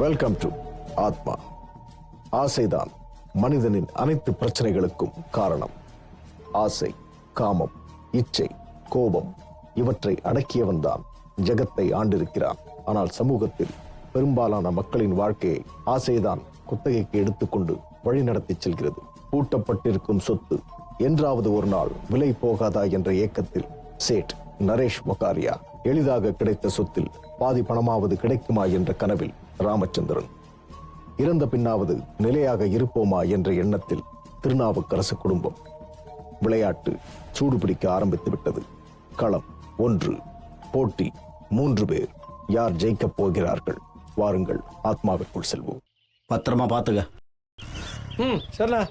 Welcome to ஆத்மா. ஆசைதான் மனிதனின் அனைத்து பிரச்சனைகளுக்கும் காரணம். ஆசை, காமம், இச்சை, கோபம் இவற்றை அடக்கியவன்தான் ஜெகத்தை ஆண்டிருக்கிறான். ஆனால் சமூகத்தில் பெரும்பாலான மக்களின் வாழ்க்கையை ஆசைதான் குத்தகைக்கு எடுத்துக்கொண்டு வழிநடத்தி செல்கிறது. பூட்டப்பட்டிருக்கும் சொத்து என்றாவது ஒரு நாள் விலை போகாதா என்ற ஏக்கத்தில் சேட் நரேஷ் மொகாரியா, எளிதாக கிடைத்த சொத்தில் பாதி பணமாவது கிடைக்குமா என்ற கனவில் ராமச்சந்திரன், இறந்த பின்னாவது நிலையாக இருப்போமா என்ற எண்ணத்தில் திருநாவுக்கரசு குடும்பம். விளையாட்டு சூடுபிடிக்க ஆரம்பித்து விட்டது. களம் 1, போட்டி 3 பேர். யார் ஜெயிக்கப் போகிறார்கள்? வாருங்கள் ஆத்மாவிற்குள் செல்வோம். பத்திரமா பாத்துக்க. சரிண்ணா.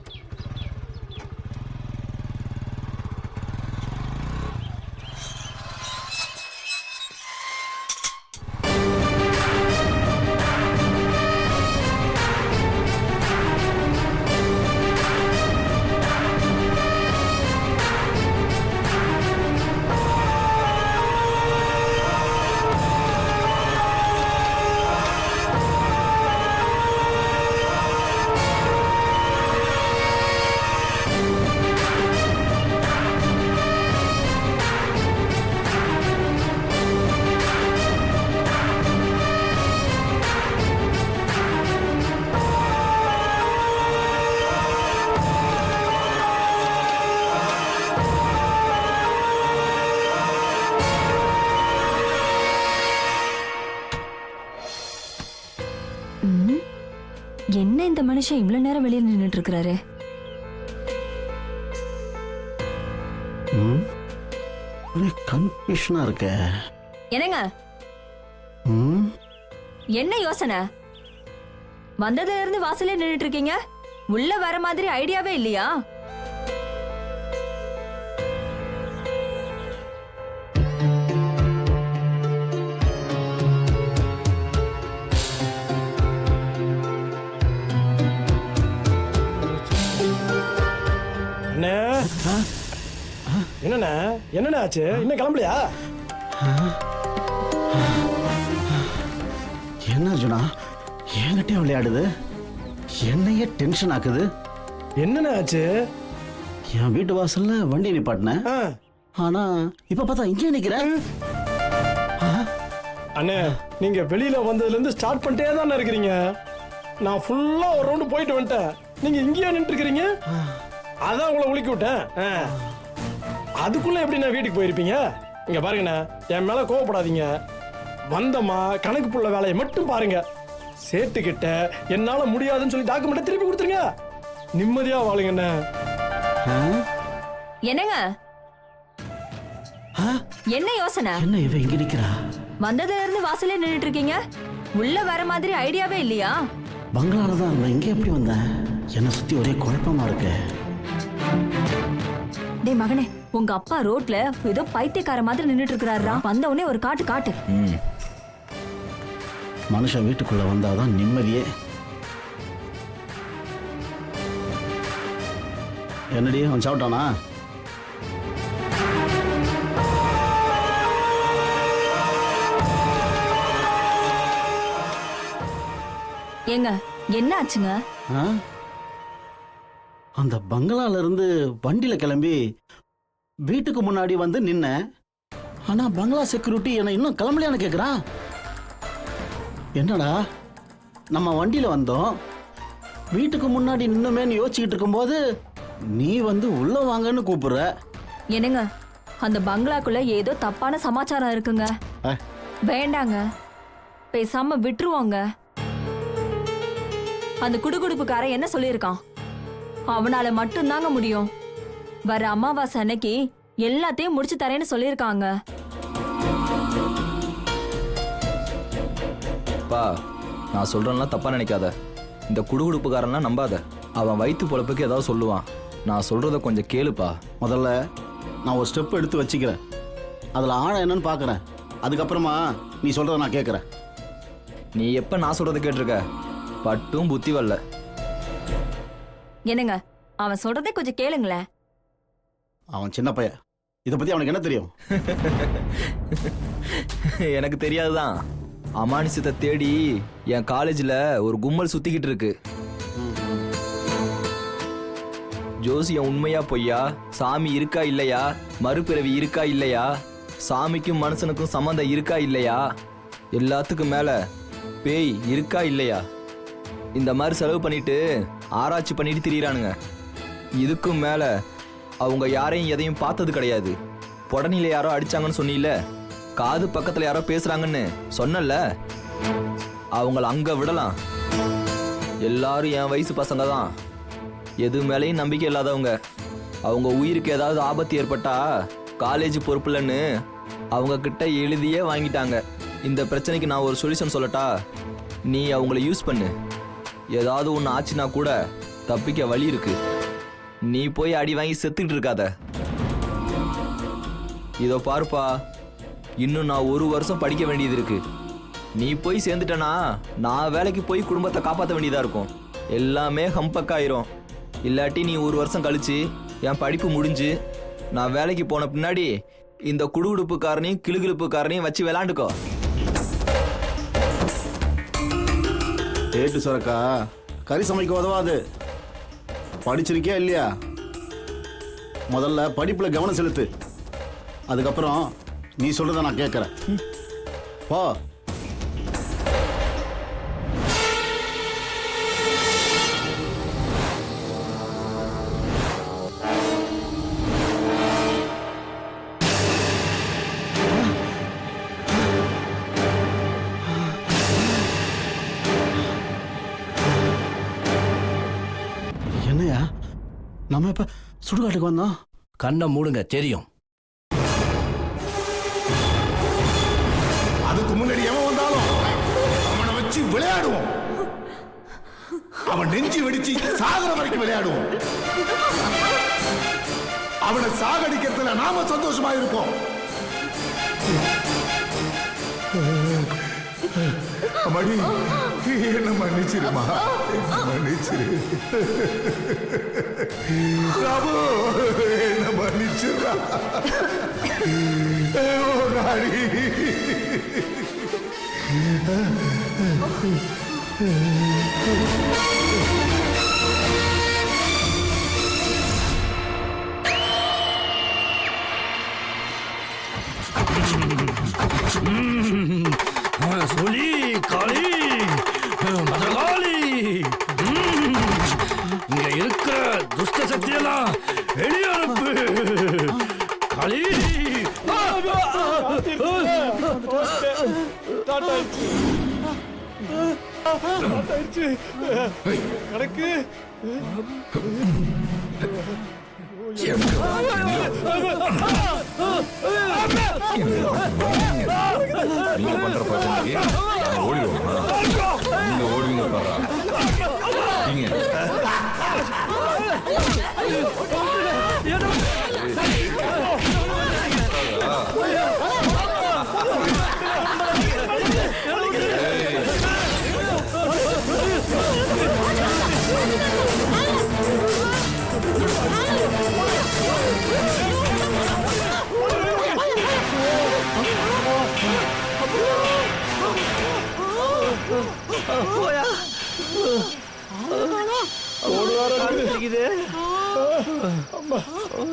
என்ன இந்த மனுஷன் இவ்வளவு நேரம் வெளியே நின்னுட்டு இருக்கிறாரு? கன்ஃபியூஷனா இருக்க. என்னங்க என்ன யோசனை? வந்ததுல இருந்து வாசல்ல நின்னுட்டு இருக்கீங்க. உள்ள வர மாதிரி ஐடியாவே இல்லையா? என்னண்ணா என்னண்ணா ஆச்சு? இன்னும் கிளம்பலையா? என்ன அர்ஜுனா என்கிட்டயே விளையாடுது? என்னையே டென்ஷன் ஆக்குது. என்னண்ணா ஆச்சு? என் வீட்டு வாசல்ல வண்டி நிப்பாட்டினேன். ஆனா இப்ப பார்த்தா இங்கே நிக்கிறேன். அண்ணே, நீங்க வெளியில வந்ததுல இருந்து ஸ்டார்ட் பண்ணிட்டே தானே இருக்கிறீங்க. நான் ஃபுல்லா ஒரு ரவுண்டு போயிட்டு வந்துட்டேன். நீங்க இங்கேயே நின்று இருக்கிறீங்க. அதான் உங்களை உலுக்கி விட்டேன். அதுக்குள்ள எப்படி நான் வீட்டுக்கு போயிருப்பீங்க? இங்க பாருங்கண்ணா, என் மேல கோவப்படாதீங்க. வந்தமா கணக்கு புள்ள வேலையை மட்டும் பாருங்க. சேட்டுக்கிட்ட என்னால முடியாதுன்னு சொல்லி டாக்குமெண்ட் திருப்பி கொடுத்துருங்க. நிம்மதியா வாழுங்கண்ணா. என்னங்க என்ன யோசனை? என்ன இவ இங்க நிக்கிறா? வந்ததுல இருந்து வாசல்ல நின்னுட்டு இருக்கீங்க. உள்ள வர மாதிரி ஐடியாவே இல்லையா? பங்களால தான் நான் இங்க எப்படி வந்தேன்? என்ன சுத்தி ஒரே குழப்பமா இருக்கு. டேய் மகனே, உங்க அப்பா ரோட்ல ஏதோ பைத்தியக்கார மாதிரி நின்னுட்டு இருக்கிறாரா? வந்த உடனே ஒரு காட்டு. மனுஷன் வீட்டுக்குள்ள வந்தாதான் நிம்மதியே. என்னடி அவன் சாப்பிட்டானா? ஏங்க என்ன ஆச்சுங்க? அந்த பங்களால இருந்து வண்டியில கிளம்பி வீட்டுக்கு முன்னாடி வந்து நின்ன. ஆனா பங்களா செக்யூரிட்டி என்ன இன்னும் கிளம்பலையான்னு கேக்குறான். என்னடா நம்ம வண்டியில வந்தோம், வீட்டுக்கு முன்னாடி நின்னுமேன்னு யோசிச்சுக்கிட்டு இருக்கும்போது நீ வந்து உள்ள வாங்கன்னு கூப்பிடுற. என்னங்க அந்த பங்களாக்குள்ள ஏதோ தப்பான சமாச்சாரம் இருக்குங்க. வேண்டாங்க, பேசாம விட்டுருவாங்க. அந்த குடுகுடுப்புக்கார என்ன சொல்லியிருக்கான்? அவனால மட்டும் தாங்க முடியும். வர அமாவாசை அன்னைக்கு எல்லாத்தையும் முடிச்சு தரேன்னு சொல்லியிருக்காங்க. பா, நான் சொல்றேன்லாம் தப்பா நினைக்காத. இந்த குடுகுடுப்புக்காரன்லாம் நம்பாத. அவன் வயிற்று பொழப்புக்கு ஏதாவது சொல்லுவான். நான் சொல்றத கொஞ்சம் கேளுப்பா. முதல்ல நான் ஒரு ஸ்டெப் எடுத்து வச்சுக்கிறேன். அதுல ஆழம் என்னன்னு பாக்குறேன். அதுக்கப்புறமா நீ சொல்றத நான் கேட்கறேன். நீ எப்ப நான் சொல்றத கேட்டிருக்க? பட்டும் புத்தி வரல. என்னங்க அவன் சொல்றதே கொஞ்சம் கேளுங்களேன். அவன் சின்ன பையன், இத பத்தி அவனுக்கு என்ன தெரியும்? எனக்கு தெரியாதுதான். அமானுஷத்தை தேடி என் காலேஜ்ல ஒரு கும்பல் சுத்திக்கிட்டு இருக்கு. ஜோசியம் உண்மையா பொய்யா, சாமி இருக்கா இல்லையா, மறுபிறவி இருக்கா இல்லையா, சாமிக்கும் மனுஷனுக்கும் சம்மந்தம் இருக்கா இல்லையா, எல்லாத்துக்கும் மேல பேய் இருக்கா இல்லையா, இந்த மாதிரி செலவு பண்ணிட்டு ஆராய்ச்சி பண்ணிட்டு திரியிறானுங்க. இதுக்கும் மேல அவங்க யாரையும் எதையும் பார்த்தது கிடையாது. புடனில யாரோ அடிச்சாங்கன்னு சொன்னீல, காது பக்கத்துல யாரோ பேசுறாங்கன்னு சொன்னல, அவங்கள அங்க விடலாம். எல்லாரும் என் வயசு பசங்க தான். எது மேலேயும் நம்பிக்கை இல்லாதவங்க. அவங்க உயிருக்கு ஏதாவது ஆபத்து ஏற்பட்டா காலேஜ் பொறுப்புலன்னு அவங்க கிட்ட எழுதியே வாங்கிட்டாங்க. இந்த பிரச்சனைக்கு நான் ஒரு சொல்யூஷன் சொல்லட்டா? நீ அவங்கள யூஸ் பண்ணு. ஏதாவது ஒன்று ஆச்சுன்னா கூட தப்பிக்க வழி இருக்கு. நீ போய் அடி வாங்கி செத்துக்கிட்டு இருக்காத. இதோ பாருப்பா, இன்னும் நான் 1 வருஷம் படிக்க வேண்டியது இருக்கு. நீ போய் சேர்ந்துட்டனா நான் வேலைக்கு போய் குடும்பத்தை காப்பாற்ற வேண்டியதா இருக்கும். எல்லாமே ஹம்பக்காயிரும். இல்லாட்டி நீ 1 வருஷம் கழிச்சு என் படிப்பு முடிஞ்சு நான் வேலைக்கு போன பின்னாடி இந்த குடுகுடுப்புக்காரனையும் கிளுகிழுப்புக்காரனையும் வச்சு விளாண்டுக்கோ. ஏட்டு சுரக்கா, கறி சமைக்க உதவாது. படிச்சிருக்கியா இல்லையா? முதல்ல படிப்புல கவனம் செலுத்து. அதுக்கப்புறம் நீ சொல்றத நான் கேட்கறேன். போ. என்னையா நம்ம இப்ப சுடுகாட்டுக்கு வந்தோம்? கண்ணை மூடுங்க, தெரியும். அதுக்கு முன்னாடி எவன் வந்தாலும் அவனை வச்சு விளையாடுவோம். அவன் நெஞ்சு வெடிச்சு சாகர வரைக்கும் விளையாடுவோம். அவனை சாகடிக்கிறதுல நாம சந்தோஷமா இருப்போம். மணி, என்ன மன்னிச்சிருமா, மன்னிச்சிரு. ராபு, என்ன மன்னிச்சிருமா. சொல்லி காளி, மதகாளி, இங்க இருக்கிற துஷ்ட சக்தியெல்லாம் வெளியே அனுப்பு. காளி, கணக்கு நீங்க பண்ற பிரச்சனைக்கு ஓடிடுவோம். நீங்க ஓடுவீங்க பாரா. நீங்க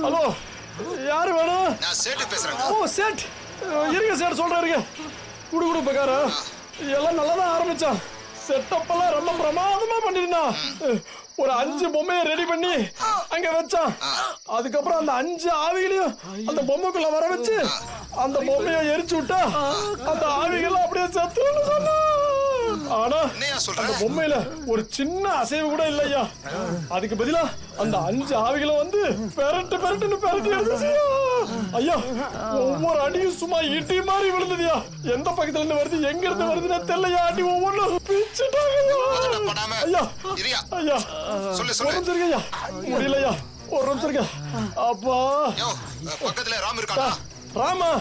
ஹலோ, யாரு வேணும்? நான் சேட்டு பேசுறேன். ஓ சேட், இருங்க சேட் சொல்றாருங்க. குடுகுடுப்புக்கார எல்லாம் நல்லா தான் ஆரம்பிச்சான். செட்டப் எல்லாம் ரொம்ப பிரமாதமா பண்ணிருந்தான். ஒரு 5 பொம்மையை ரெடி பண்ணி அங்க வச்சான். அதுக்கப்புறம் அந்த 5 ஆவிகளையும் அந்த பொம்மைக்குள்ள வர வச்சு அந்த பொம்மையை எரிச்சு விட்டா அந்த ஆவிகள் அப்படியே செத்துன்னு சொன்னா. ஆனா அந்த பொம்மையில ஒரு சின்ன அசைவு கூட இல்லையா. அதுக்கு பதிலா அந்த 5 ஆவிகளும் வந்து பெரட்டு பெரட்டுன்னு பெரட்டி எடுத்துச்சியா. ஐயா, ஒவ்வொரு அடியும் சும்மா இடி மாதிரி விழுந்ததுயா. எந்த பக்கத்துல இருந்து வருது, எங்க இருந்து வருதுன்னு தெரியலையா. அடி ஒவ்வொன்றும் பிச்சுட்டாங்க. ஐயா ஐயா, ஒரு நிமிஷம் இருங்க ஐயா, முடியலையா, ஒரு நிமிஷம் இருங்க. அப்பா, பக்கத்துல ராம் இருக்கானா? ராமா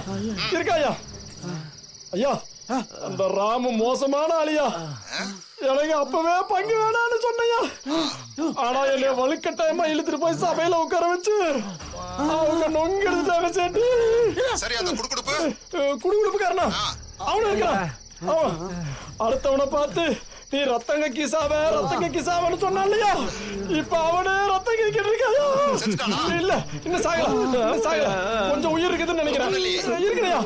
இருக்காயா? ஐயா, அந்த ராமு மோசமான ஆளியா. எனக்கு அப்பவே பங்கு வேணான்னு சொன்னையா. ஆனா என்னைய வலுக்கட்டாயமா இழுத்துட்டு போய் சபையில உட்கார வச்சு அவங்க நொங்கெடுத்தாங்க சேட்டு. சரி, அந்த குடுகுடுப்பு குடுகுடுப்புக்காரனா அவனு இருக்கிறான். அடுத்தவனை பார்த்து நீ ரத்தங்க கிசாவன்னு சொன்னா இல்லையா? இப்ப அவனே ரத்தம் கிக்கிட்டு இருக்காயா? இல்ல இன்னும் சாகல கொஞ்சம் உயிர் இருக்குதுன்னு நினைக்கிறேன். இருக்குதையா?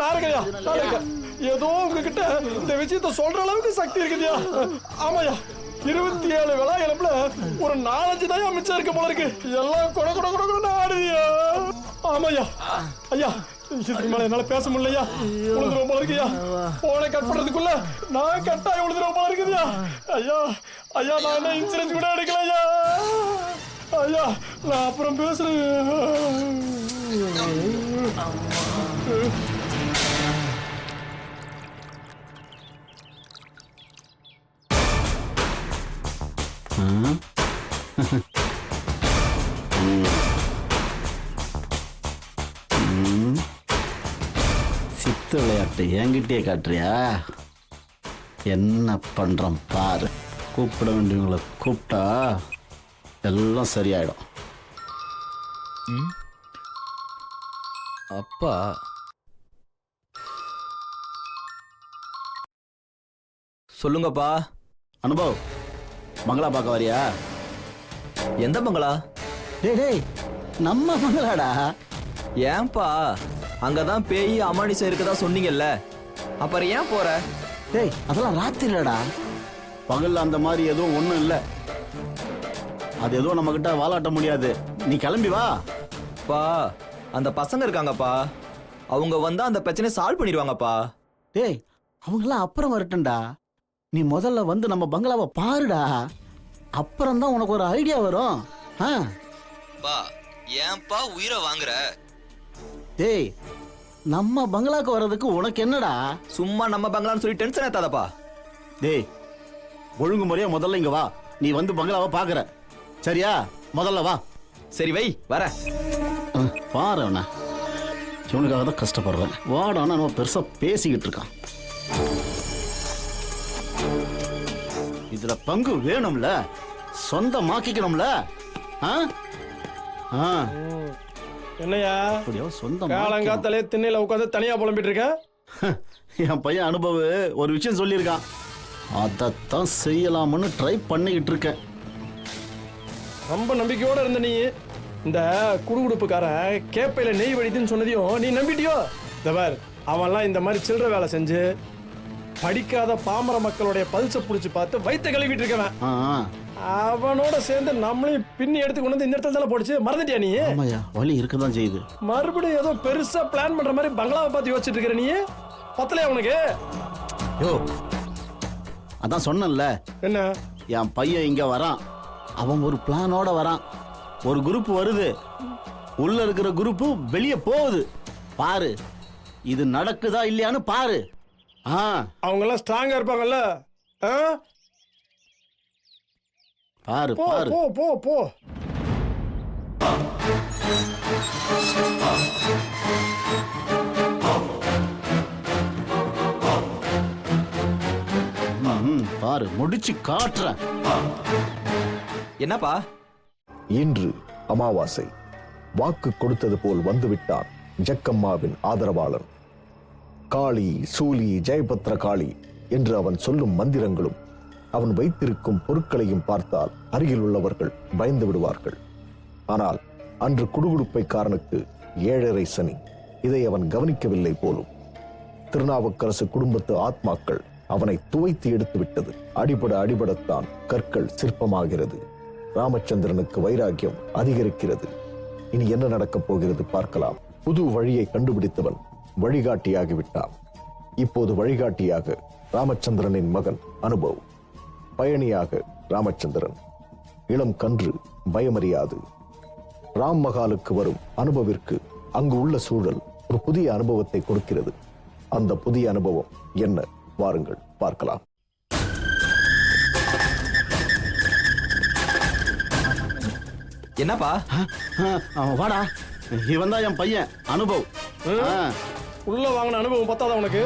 நான் இருக்கேன். ஏதோ உங்ககிட்ட இந்த விஷயத்த சொல்ற அளவுக்கு சக்தி இருக்குதுயா. ஆமாயா, 27 விழா இழப்புல ஒரு 4-5 தான் மிச்சம் இருக்கு போல இருக்கு. எல்லாம் கொட ஆடுதியா. ஆமாயா ஐயா, இதுக்கு மேல என்னால பேச முடியலையா. உழுதுறோம் போல இருக்குயா. போனை கட் பண்றதுக்குள்ள நான் கட்டாயம் உழுதுறோம் போல இருக்குதுயா. ஐயா நான் என்ன இன்சூரன்ஸ் கூட எடுக்கலையா. ஐயா நான் அப்புறம் பேசுறேன். சித்து விளையாட்டு என்கிட்டயே காட்டுறியா? என்ன பண்றோம் பாரு. கூப்பிட வேண்டியவங்களை கூப்பிட்டா எல்லாம் சரியாயிடும். அப்பா சொல்லுங்கப்பா. அனுபவ், பங்களா பார்க்க வரியா? எந்த பங்களா? டேய் நம்ம பங்களாடா. ஏன்பா? அங்கதான் பேய் அமானுஷம் இருக்கதா சொன்னீங்கல்ல, அப்புறம் ஏன் போற? டேய் அதெல்லாம் ராத்திரிலடா. பகல்ல அந்த மாதிரி எதுவும் ஒண்ணும் இல்ல. அது எதுவும் நம்ம கிட்ட வாலாட்ட முடியாது. நீ கிளம்பி வா. பா அந்த பசங்க இருக்காங்கப்பா, அவங்க வந்தா அந்த பிரச்சனையை சால்வ் பண்ணிடுவாங்கப்பா. டேய் அவங்களாம் அப்புறம் வரட்டும்டா. நீ முதல்ல வந்து நம்ம பங்களாவை பாருடா. அப்புறம் தான் உனக்கு ஒரு ஐடியா வரும். பா ஏன்பா உயிரை வாங்குற? டேய் நம்ம பங்களாக்கு வர்றதுக்கு உனக்கு என்னடா? சும்மா நம்ம பங்களான்னு சொல்லி டென்ஷன் ஏத்தாதப்பா. டேய் ஒழுங்கு முறையா முதல்ல இங்க வா. நீ வந்து பங்களாவை பாக்குற சரியா? முதல்ல வா. சரி வை வர. பாரு அவன, இவனுக்காக தான் கஷ்டப்படுறேன். வாடானா நம்ம பெருசா பேசிக்கிட்டு இருக்கான். இதுல பங்கு வேணும்ல, சொந்தமாக்கிக்கணும்ல. என்னையா அப்படியோ சொந்தம் காலங்காத்தாலே திண்ணையில உட்காந்து தனியா புலம்பிட்டு இருக்க? என் பையன் அனுபவ ஒரு விஷயம் சொல்லியிருக்கான். அதைத்தான் செய்யலாம்னு ட்ரை பண்ணிக்கிட்டு இருக்கேன். ரொம்ப நம்பிக்கையோட இருந்த நீ இந்த குடுகுடுப்புக்கார கேப்பையில நெய் வடிதுன்னு சொன்னதையும் நீ நம்பிட்டியோ? தவர் அவன்லாம் இந்த மாதிரி சில்லற வேலை செஞ்சு படிக்காத பாமர மக்களுடைய பல்சை புடிச்சு பார்த்து வயிற்ற கழுவிட்டு இருக்கவன். அவனோட சேர்ந்து நம்மளையும் பின்னி எடுத்து கொண்டு வந்து இந்த இடத்துல தானே போடுச்சு. மறந்துட்டியா நீ? ஆமாயா, வலி இருக்கதான் செய்யுது. மறுபடியும் ஏதோ பெருசா பிளான் பண்ற மாதிரி பங்களாவை பார்த்து யோசிச்சுட்டு இருக்கிற நீ. பத்தலையா உனக்கு? யோ அதான் சொன்னேன்ல, என்ன என் பையன் இங்க வரான். அவன் ஒரு பிளானோட வரான். ஒரு குரூப் வருது, உள்ள இருக்கிற குரூப் வெளியே போகுது. பாரு இது நடக்குதா இல்லையான்னு பாரு. அவங்க எல்லாம் ஸ்ட்ராங்கா இருப்பாங்கல்ல. பாரு போ பாரு. போ போ போ. பாரு முடிச்சு காட்டுறேன். என்னப்பா? இன்று அமாவாசை. வாக்கு கொடுத்தது போல் வந்துவிட்டான் ஜக்கம்மாவின் ஆதரவாளன். காளி சூலி ஜெயபத்ர காளி என்று அவன் சொல்லும் மந்திரங்களும் அவன் வைத்திருக்கும் பொருட்களையும் பார்த்தால் அருகில் உள்ளவர்கள் பயந்து விடுவார்கள். ஆனால் அன்று குடுகுடுப்பைக்காரனுக்கு 7.5 சனி. இதை அவன் கவனிக்கவில்லை போலும். திருநாவுக்கரசு குடும்பத்து ஆத்மாக்கள் அவனை துவைத்து எடுத்து விட்டது. அடிபடத்தான் கற்கள் சிற்பமாகிறது. ராமச்சந்திரனுக்கு வைராக்கியம் அதிகரிக்கிறது. இனி என்ன நடக்கப் போகிறது பார்க்கலாம். புது வழியை கண்டுபிடித்தவன் வழிகாட்டியாகிவிட்டான். இப்போது வழிகாட்டியாக ராமச்சந்திரனின் மகன் அனுபவ், பயணியாக ராமச்சந்திரன். இளம் கன்று பயமறியாது. ராம் மகாலுக்கு வரும் அனுபவிற்கு அங்கு உள்ள சூழல் ஒரு புதிய அனுபவத்தை கொடுக்கிறது. அந்த புதிய அனுபவம் என்ன? வாருங்கள் பார்க்கலாம். என்னப்பா? வாடா, இவன் தான் என் பையன் அனுபவ். உள்ள வாங்கின அனுபவம் பத்தாத உனக்கு?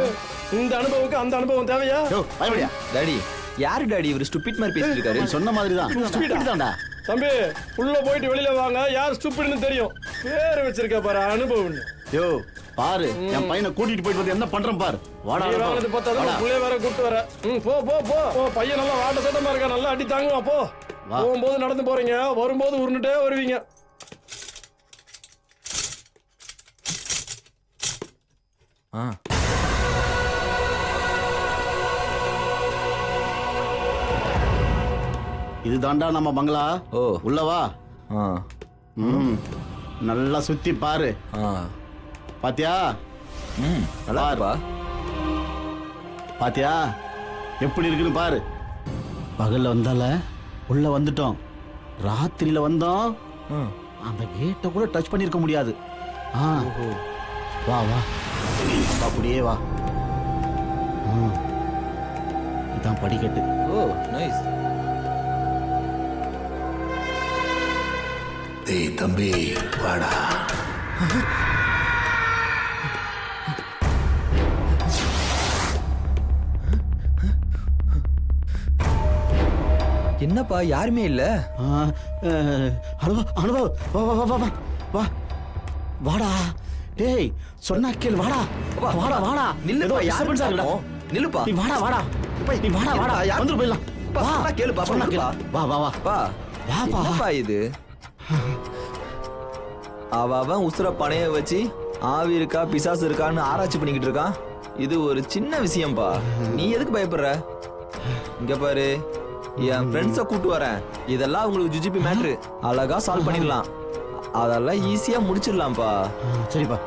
இந்த அனுபவத்துக்கு அந்த அனுபவம் தேவையா? பயப்படியா டாடி? யாரு டாடி இவர் ஸ்டூபிட் மாதிரி பேசிட்டு இருக்காரு? சொன்ன மாதிரி தான். தம்பி உள்ள போயிட்டு வெளியில வாங்க. யார் ஸ்டூபிட்னு தெரியும். பேர் வச்சிருக்க பாரு அனுபவம். யோ பாரு என் பையனை கூட்டிட்டு போயிட்டு வந்து என்ன பண்றேன் பாரு. வாடா நீ வாங்கினது பார்த்தா வாடா. புள்ளைய வேற கூட்டு வர. போ போ போ போ. பையன் நல்லா வாட்ட சட்டமா இருக்கா, நல்லா அடி தாங்குவா. போ. வா. போகும்போது நடந்து போறீங்க, வரும்போது உருண்டுட்டே வருவீங்க. ஆ இதுதான்டா நம்ம பங்களா. ஓ. உள்ளவா. ஆ நல்லா சுத்தி பாரு. ஆ பாத்தியா? நல்லா இருப்பா. பாத்தியா எப்படி இருக்குன்னு பாரு. பகல்ல வந்தால உள்ள வந்துட்டோம், ராத்திரியில வந்தோம் அந்த கேட்டை கூட டச் பண்ணிருக்க முடியாது. வா வா அப்படியே வா. இதான் படிக்கட்டு. ஓ நைஸ். டேய் தம்பி வாடா. என்னப்பா யாருமே இல்ல? அனுபவ் அனுபவ் வா வா வா வா வா வா வாடா. டேய் சொன்னா கேள், வாடா வாடா வாடா. நில்லுப்பா, யாரும் இருக்குடா. நில்லுப்பா. நீ வாடா வாடா நீ வாடா வாடா வந்துரு போயிடலாம். பா, சொன்னா கேளுப்பா, சொன்னா கேளு. சொல்லுப்பா. வா வா வா பா வாப்பா. என்னப்பா இது? அவன் உசுர பணைய வச்சு ஆவி இருக்கா பிசாசு இருக்கான்னு ஆராய்ச்சி பண்ணிக்கிட்டு இருக்கான். இது ஒரு சின்ன விஷயம்பா, நீ எதுக்கு பயப்படுற? இங்க பாரு, என் ஃப்ரெண்ட்ஸை கூட்டு வரேன். இதெல்லாம் உங்களுக்கு ஜுஜிபி மேட்ரு, அழகா சால்வ் பண்ணிடலாம். அதெல்லாம் ஈஸியா முடிச்சிடலாம்ப்பா. சரிப்பா.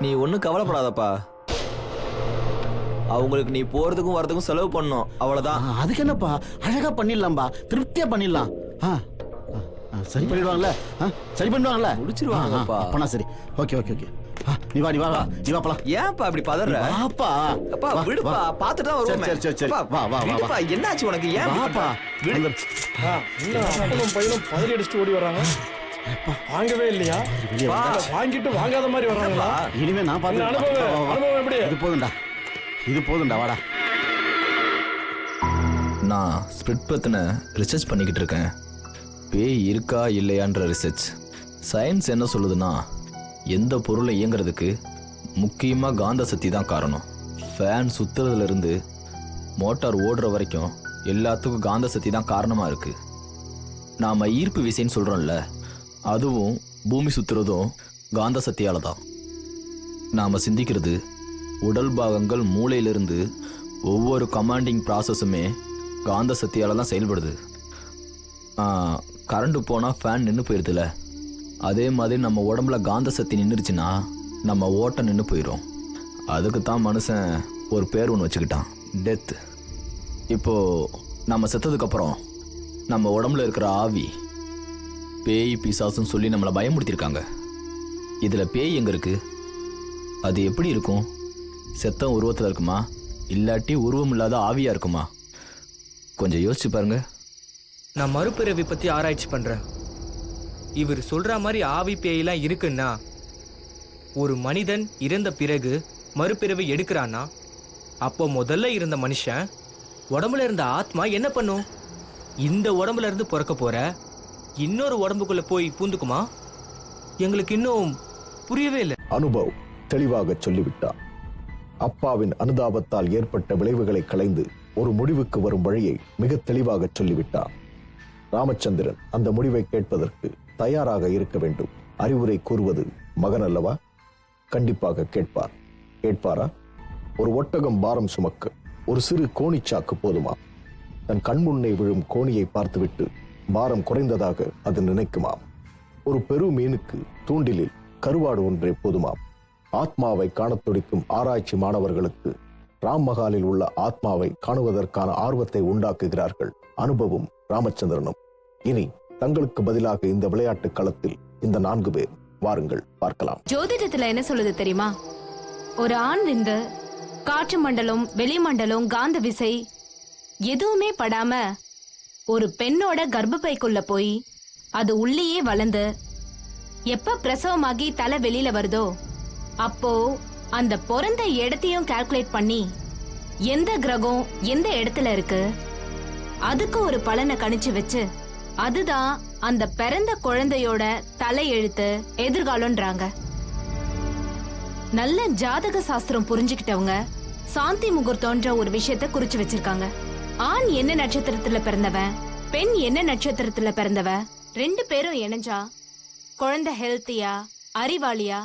நீ ஒன்றும் கவலைப்படாதப்பா. அவங்களுக்கு நீ போறதுக்கும் வரதுக்கும் செலவு பண்ணணும், அவ்வளவுதான். அதுக்கு என்னப்பா, அழகா பண்ணிடலாம்பா, திருப்தியா பண்ணிடலாம். சரி பண்ணிடுவாங்கல்ல? சரி பண்ணிடுவாங்கல்ல? முடிச்சிருவாங்கப்பா. அப்பனா சரி. Okay okay okay. நீ வா நீ வா வா நீ வா போலாம். ஏன்ப்பா அப்படி பதற? வாப்பா. அப்பா விடுப்பா, பார்த்துட்டு தான் வருவோமே. சரி சரி சரி. அப்பா, வா வா வா விடுப்பா, என்னாச்சு உனக்கு? ஏன் வாப்பா. விடு. இன்னும் அப்பனும் பையனும் பதறி அடிச்சுட்டு ஓடி வர்றாங்க. வாங்கவே இல்லையா? வாங்கிட்டு வாங்காத மாதிரி வர்றாங்களா? இனிமே நான் இந்த அனுபவம் எப்படி? இது போதும்டா, இது போதும்டா, வாடா. நான் ஸ்பிரிட் பத்தின ரிசர்ச் பண்ணிக்கிட்டு இருக்கேன். பேய் இருக்கா இல்லையான்ற ரிசர்ச். சயின்ஸ் என்ன சொல்லுதுன்னா, எந்த பொருளை இயங்குறதுக்கு முக்கியமாக காந்த சக்தி தான் காரணம். ஃபேன் சுத்துறதுல இருந்து மோட்டார் ஓடுற வரைக்கும் எல்லாத்துக்கும் காந்த சக்தி தான் காரணமாக இருக்கு. நாம் ஈர்ப்பு விசைன்னு சொல்கிறோம்ல, அதுவும் பூமி சுத்துறதும் காந்த சக்தியால தான். நாம் சிந்திக்கிறது, உடல் பாகங்கள் மூளையிலிருந்து ஒவ்வொரு கமாண்டிங் ப்ராசஸுமே காந்த சக்தியால தான் செயல்படுது. கரண்ட் போனால் ஃபேன் நின்று போயிடுதுல, அதே மாதிரி நம்ம உடம்புல காந்த சக்தி நின்றுச்சுன்னா நம்ம ஓட்டம் நின்று போயிடும். அதுக்கு தான் மனுஷன் ஒரு பேர் ஒன்று வச்சுக்கிட்டான், டெத். இப்போது நம்ம செத்ததுக்கப்புறம் நம்ம உடம்புல இருக்கிற ஆவி பேய் பிசாசுன்னு சொல்லி நம்மளை பயமுறுத்திருக்காங்க. இதில் பேய் எங்கே இருக்குது? அது எப்படி இருக்கும்? செத்த உருவத்தில் இருக்குமா, இல்லாட்டி உருவம் இல்லாத ஆவியாக இருக்குமா? கொஞ்சம் யோசிச்சு பாருங்க. நான் மறுபிறவி பற்றி ஆராய்ச்சி பண்ணுறேன். இவர் சொல்கிற மாதிரி ஆவி பேயெல்லாம் இருக்குன்னா, ஒரு மனிதன் இறந்த பிறகு மறுபிறவி எடுக்கிறான்னா, அப்போ முதல்ல இருந்த மனுஷன் உடம்புல இருந்த ஆத்மா என்ன பண்ணும்? இந்த உடம்புல இருந்து பிறக்க போற இன்னொரு உடம்புக்குள்ள போய் பூந்துக்குமா? எங்களுக்கு இன்னும் புரியவே இல்லை. அனுபவ் தெளிவாக சொல்லிவிட்டார். அப்பாவின் அனுதாபத்தால் ஏற்பட்ட விளைவுகளை களைந்து ஒரு முடிவுக்கு வரும் வழியை மிக தெளிவாக சொல்லிவிட்டார். ராமச்சந்திரன் அந்த முடிவை கேட்பதற்கு தயாராக இருக்க வேண்டும். அறிவுரை கூறுவது மகன் அல்லவா? கண்டிப்பாக கேட்பார். கேட்பாரா? ஒரு ஒட்டகம் பாரம் சுமக்க ஒரு சிறு கோணிச்சாக்கு போதுமா? தன் கண்முன்னே விழும் கோணியை பார்த்துவிட்டு பாரம் குறைந்ததாக அது நினைக்குமாம். ஒரு பெரு மீனுக்கு தூண்டிலில் கருவாடு ஒன்றே போதுமாம். ஆத்மாவை காணத் துடிக்கும் ஆராய்ச்சி மாணவர்களுக்கு ராம் மகாலில் உள்ள ஆத்மாவை காணுவதற்கான ஆர்வத்தை உண்டாக்குகிறார்கள் அனுபவும் ராமச்சந்திரனும். இனி தங்களுக்கு பதிலாக இந்த விளையாட்டு களத்தில் இந்த 4 பேர். வாருங்கள் பார்க்கலாம். ஜோதிடத்துல என்ன சொல்லுது தெரியுமா? ஒரு ஆண் விந்து, காற்று மண்டலம், வெளிமண்டலம், காந்த விசை எதுவுமே படாம ஒரு பெண்ணோட கர்ப்பப்பைக்குள்ள போய் அது உள்ளேயே வளர்ந்து எப்ப பிரசவமாகி தலை வெளியில வருதோ அப்போ அந்த பிறந்த இடத்தையும் கால்குலேட் பண்ணி எந்த கிரகம் எந்த இடத்துல இருக்கு அதுக்கு ஒரு பலனை கணிச்சு வச்சு அதுதான் அந்த பிறந்த குழந்தையோட தலையெழுத்து, எதிர்காலம்ன்றாங்க. நல்ல ஜாதக சாஸ்திரம் புரிஞ்சுக்கிட்டவங்க சாந்தி முகூர்த்தம்ன்ற ஒரு விஷயத்த குறிச்சு வச்சிருக்காங்க. ஆண் என்ன நட்சத்திரத்துல பிறந்தவன், பெண் என்ன நட்சத்திரத்துல பிறந்தவ, 2 பேரும் இணைஞ்சா குழந்தை ஹெல்த்தியா, அறிவாளியா,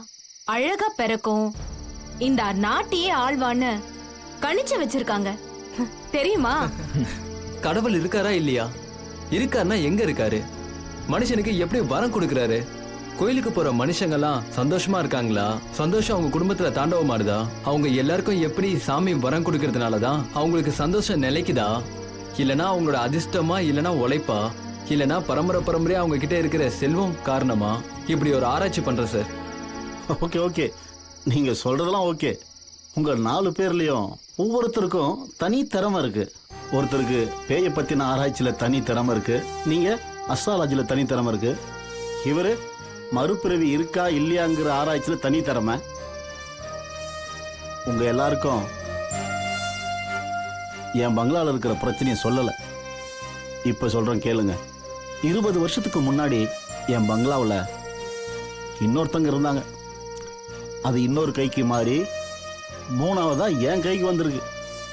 அழகா பிறக்கும், இந்த நாட்டையே ஆழ்வான்னு கணிச்சு வச்சிருக்காங்க. தெரியுமா? கடவுள் இருக்காரா இல்லையா? இருக்காருன்னா எங்க இருக்காரு? மனுஷனுக்கு எப்படி வரம் கொடுக்கறாரு? கோயிலுக்கு போற மனுஷங்கெல்லாம் சந்தோஷமா இருக்காங்களா? சந்தோஷம் அவங்க குடும்பத்துல தாண்டவமாடுதா? அவங்க எல்லாருக்கும் எப்படி சாமி வரம் கொடுக்கறதுனாலதான் அவங்களுக்கு சந்தோஷம் நிலைக்குதா? இல்லனா அவங்களோட அதிர்ஷ்டமா, இல்லனா உழைப்பா, இல்லனா பரம்பரையா அவங்க கிட்ட இருக்கிற செல்வம் காரணமா? இப்படி ஒரு ஆராய்ச்சி பண்றேன் சார். ஓகே ஓகே, நீங்க சொல்றதெல்லாம் ஓகே. உங்க 4 பேர்லயும் ஒவ்வொருத்தருக்கும் தனி திறமை இருக்கு. ஒருத்தருக்கு பேயை பத்தின ஆராய்ச்சியில தனி திறமை இருக்கு, நீங்க அஸ்ட்ராலஜில தனி திறமை இருக்கு, இவரு மறுபிறவி இருக்கா இல்லையாங்கிற ஆராய்ச்சியில தனி திறமை. உங்க எல்லாருக்கும் என் பங்களால இருக்கிற பிரச்சனையை சொல்லல, இப்ப சொல்றேன் கேளுங்க. 20 வருஷத்துக்கு முன்னாடி என் பங்களாவில் இன்னொருத்தங்க இருந்தாங்க. அது இன்னொரு கைக்கு மாறி 3ஆவதா என் கைக்கு வந்திருக்கு.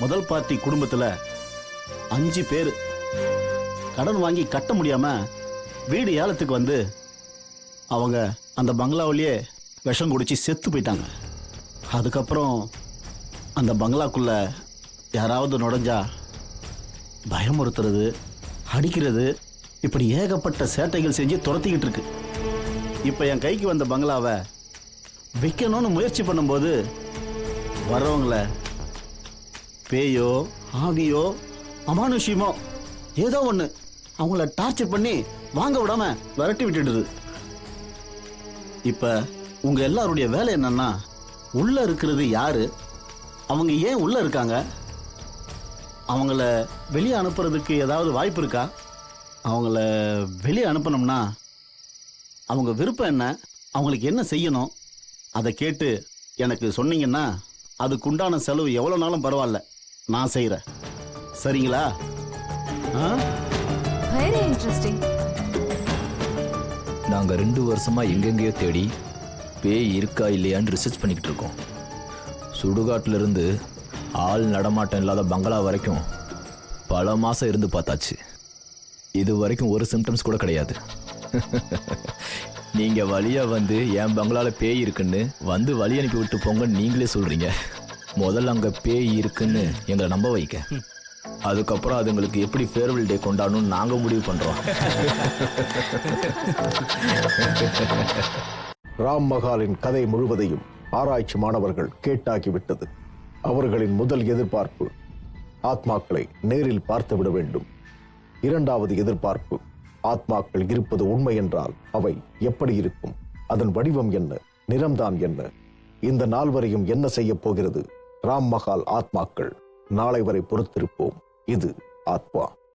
முதல் பார்ட்டி குடும்பத்துல 5 பேர் கடன் வாங்கி கட்ட முடியாம வீடு ஏலத்துக்கு வந்து அவங்க அந்த பங்களாவிலேயே விஷம் குடிச்சு செத்து போயிட்டாங்க. அதுக்கப்புறம் அந்த பங்களாக்குள்ள யாராவது நுழைஞ்சா பயமுறுத்துறது, அடிக்கிறது, இப்படி ஏகப்பட்ட சேட்டைகள் செஞ்சு துரத்திக்கிட்டு இருக்கு. இப்ப என் கைக்கு வந்த பங்களாவை விற்கணும்னு முயற்சி பண்ணும்போது வர்றவங்கள பேயோ ஆவியோ அமானுஷ்யமோ ஏதோ ஒண்ணு அவங்கள டார்ச்சர் பண்ணி வாங்க விடாம விரட்டி விட்டுடுது. இப்ப உங்க எல்லாருடைய வேலை என்னன்னா, உள்ள இருக்கிறது யாரு, அவங்க ஏன் உள்ள இருக்காங்க, அவங்கள வெளியே அனுப்புறதுக்கு ஏதாவது வாய்ப்பு இருக்கா, அவங்கள வெளியே அனுப்பணும்னா அவங்க விருப்பம் என்ன, அவங்களுக்கு என்ன செய்யணும், அதை கேட்டு எனக்கு சொன்னீங்கன்னா அதுக்குண்டான செலவு எவ்வளவு நாளும் பரவாயில்ல, நான் செய்யறேன். சரிங்களா? Very interesting. நாங்க 2 வருஷமா எங்கெங்கேயோ தேடி பேய் இருக்கா இல்லையான்னு ரிசர்ச் பண்ணிக்கிட்டு இருக்கோம். சுடுகாட்டுல இருந்து ஆள் நடமாட்டம் இல்லாத பங்களா வரைக்கும் பல மாசம் இருந்து பார்த்தாச்சு. இது வரைக்கும் ஒரு சிம்டம்ஸ் கூட கிடையாது. நீங்க வழியா வந்து என் பங்களால பேய் இருக்குன்னு வந்து வழி அனுப்பி விட்டு போங்கன்னு நீங்களே சொல்றீங்க. முதல்ல அங்க பேய் இருக்குன்னு எங்களை நம்ப வைக்க, அதுக்கப்புறம் அதுங்களுக்கு எப்படி ஃபேர்வெல் டே கொண்டாடணும்னு நாங்க முடிவு பண்றோம். ராம் மகாலின் கதை முழுவதையும் ஆராய்ச்சி மாணவர்கள் கேட்டாகிவிட்டது. அவர்களின் முதல் எதிர்பார்ப்பு ஆத்மாக்களை நேரில் பார்த்துவிட வேண்டும். 2வது எதிர்பார்ப்பு, ஆத்மாக்கள் இருப்பது உண்மை என்றால் அவை எப்படி இருக்கும், அதன் வடிவம் என்ன, நிறம்தான் என்ன, இந்த நாள் வரையும் என்ன செய்ய போகிறது ராம் மகால் ஆத்மாக்கள்? நாளை வரை பொறுத்திருப்போம். இது ஆத்மா.